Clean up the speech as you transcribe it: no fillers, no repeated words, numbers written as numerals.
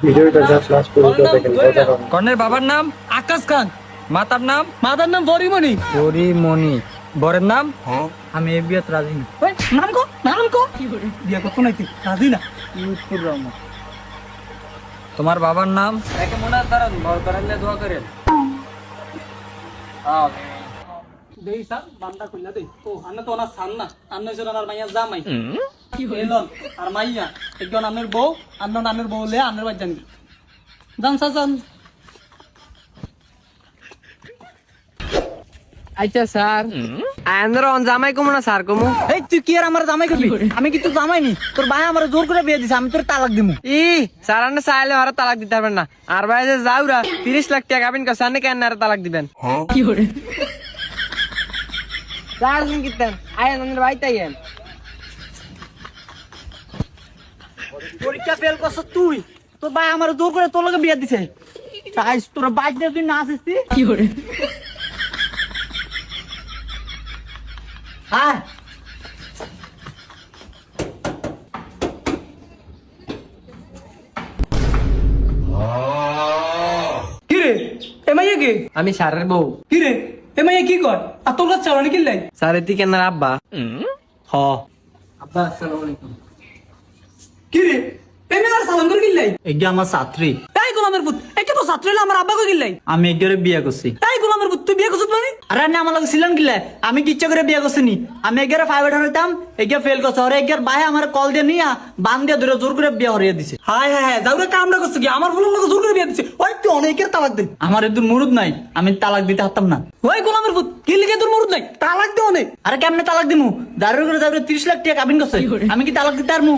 ভিডিওটা just last পর্যন্ত দেখেন, মজা পাবেন। কর্ণের বাবার নাম আকাশ খান। মাতার নাম মাতার নাম পরিমণি। পরিমণি। বরের নাম আমি এ বিয়াত রাজি না। ওই নাম কো, নাম কো। বিয়া করতে নাই তুই রাজি না। লুৎফুর রহমান। তোমার বাবার নাম একে মনে করেন বর করেন দোয়া করেন। দেই স্যার বান্দা কইলা দেই। ও আন্না তো ওনার সান না, আন্না হইছে ওনার মাইয়া জামাই। কি হইলন আর মাইয়া একজন আন্নের বউ, আন্নার আন্নের বউ লে আন্নের বাদ জানি। জান সাজান। আচ্ছা স্যার আন্দ্র জামাই কমু না স্যার কমু? এই তুই কি আর আমার জামাই করবি? আমি কি তোর জামাই নি? তোর ভাই আমার জোর করে বিয়ে দিছে, আমি তোর তালাক দিমু। ই স্যার আন্না চাইলে আর তালাক দিতে পারবেন না। আর ভাই যে যাউরা 30 লাখ টাকা গাবিন কাছে আন্নে কেন আর তালাক দিবেন? কি করে? স্যার দিন কিতেন আয়েন আন্নের ভাই তাইয়েন। পরীক্ষা ফেল করছ তুই, তোর ভাই আমার জোর করে তোর লগে বিয়ে দিছে। চাইস তোর বাইক দিয়ে তুই না আসিস কি করে? হ্যাঁ কি রে এমাইয়া কে? আমি স্যারের বউ। কি রে এমাইয়া কি কর? আর তোর কাছে চালানি কিল্লাই? স্যার এটি কেন আব্বা? হ আব্বা আসসালামু আলাইকুম। কি রে এমাইয়ার সালাম করে কিল্লাই? এগিয়ে আমার ছাত্রী। তাই গোলামের পুত একে তো ছাত্র হইলে আমার আব্বা কই কিল্লাই? আমি এগিয়ে বিয়ে করছি। তাই গোলামের পুত তুই বিয়ে করছিস মানে? আরে না আমার লগে ছিলেন কিলে, আমি কিচ্ছু করে বিয়ে করছি নি। আমি এগিয়ে প্রাইভেট হইতাম, এগিয়ে ফেল করছে। আর এগিয়ে ভাই আমার কল দিয়ে নিয়া বান দিয়ে ধরে জোর করে বিয়ে হরিয়ে দিছে। হায় হায় হায় যাওরে কামড়া করছে কি আমার ফুলের লোক জোর করে বিয়ে দিছে। ওই তুই অনেকের তালাক দে। আমার এদুর মুরুদ নাই, আমি তালাক দিতে পারতাম না। ওই গোলামের পুত কি লিখে তোর মরুদ নাই? তালাক দে অনেক। আরে কেমনে তালাক দিমু? দারুর করে 30 লাখ টাকা কাবিন করছে, আমি কি তালাক দিতে পারমু?